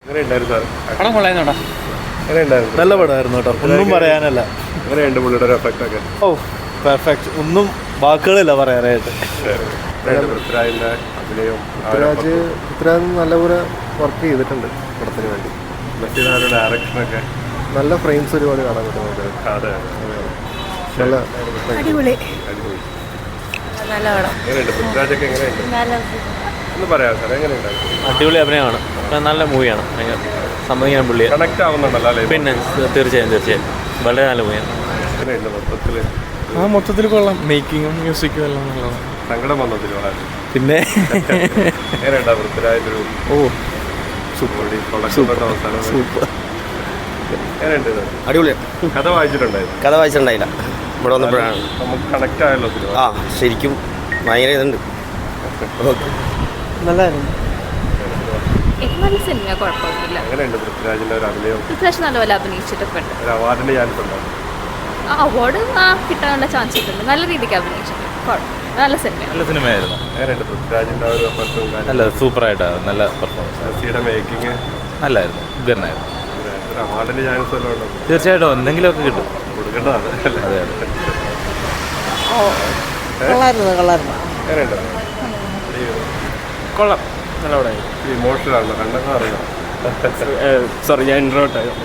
പടം കൊള്ളായിരുന്നോടാ, നല്ല പടമായിരുന്നു കേട്ടോ, ഒന്നും പറയാനല്ല. എങ്ങനെയുണ്ട് പുള്ളിയുടെ ഒരു എഫക്റ്റ് ഒക്കെ? ഓ പെർഫെക്റ്റ്, ഒന്നും വാക്കുകളില്ല പറയാനായിട്ട്. പൃഥ്വിരാജിന്റെ അഭിനയം, പൃഥ്വിരാജ് നല്ലപോലെ വർക്ക് ചെയ്തിട്ടുണ്ട് പടത്തിന് വേണ്ടി. മറ്റൊരു ഡയറക്ഷനൊക്കെ നല്ല ഫ്രെയിംസ് ഒരുപാട് കാണാൻ പറ്റുന്നുണ്ട്. അതെ നല്ല അടിപൊളി. നല്ല പടം. എങ്ങനെയുണ്ട് പൃഥ്വിരാജൊക്കെ? എങ്ങനെയുണ്ട് എന്ന് പറയാം സാർ, എങ്ങനെയുണ്ടായിരുന്നു? അടിപൊളി അഭിനയമാണ്, നല്ല മൂവിയാണ്, സമ്മതിക്കാൻ പുള്ളിയെ കണക്ട് ആവുന്നുണ്ടല്ലോ അല്ലേ? പിന്നെ തീർച്ചയായും വളരെ നല്ല മൂവിയാണ്. എങ്ങനെയുണ്ട് മൊത്തത്തില്? മൊത്തത്തിൽ കൊള്ളാം, മേക്കിങ്ങും മ്യൂസിക്കും എല്ലാം നല്ലതാണ്. സങ്കടം വന്നതിൽ വളരെ പിന്നെ എങ്ങനെയുണ്ടാ പൃഥ്വിരാജിന്റെ ഒരു സൂപ്പർ അവസാനം സൂപ്പർ. എങ്ങനെയുണ്ട് ഇത്? അടിപൊളിയാണ്. കഥ വായിച്ചിട്ടുണ്ടായിരുന്നു? കഥ വായിച്ചിട്ടുണ്ടായില്ല, ഇവിടെ വന്നപ്പോഴാണ്. നമുക്ക് കണക്ട് ആയല്ലോ സിനിമ. ആ ശരിക്കും ഭയങ്കര ഇതുണ്ട്. നല്ലതായിരുന്നു. നല്ല സിനിമ, കുഴപ്പമൊന്നുമില്ല. എങ്ങനെയുണ്ട് പൃഥ്വിരാജിന്റെ ഒരു അഭിനയം? പൃഥ്വിരാജ് നല്ലപോലെ അഭിനയിച്ചിട്ടൊക്കെ ഉണ്ട്. ഒരു അവാർഡിന് ചാൻസ് ഉണ്ടാവും? അവാർഡ് കിട്ടാനുള്ള ചാൻസ് ഉണ്ട്. നല്ല രീതിക്ക് അഭിനയിച്ചിട്ടുണ്ട്, നല്ല സിനിമ. നല്ല സിനിമയായിരുന്നു. എങ്ങനെയുണ്ട് പൃഥ്വിരാജിന്റെ ഒരു എഫർട്ടും നല്ല സൂപ്പറായിട്ടാണ്, നല്ല പെർഫോമൻസ്. മെസ്സിയുടെ മേക്കിങ് നല്ലായിരുന്നു, ഉഗ്രനായിരുന്നു. ഒരു അവാർഡിന് ചാൻസ് വല്ലതും ഉണ്ടോ? തീർച്ചയായിട്ടും എന്തെങ്കിലുമൊക്കെ കിട്ടും, കൊടുക്കേണ്ടതാണ്. അതെ. എങ്ങനെയുണ്ട്? കൊള്ളാം, നല്ല പടമായിരുന്നു. ഇമോഷണൽ ആണല്ലോ, കണ്ടെന്ന് അറിയാം. സോറി, ഞാൻ ഇൻട്രോട്ടായിരുന്നു.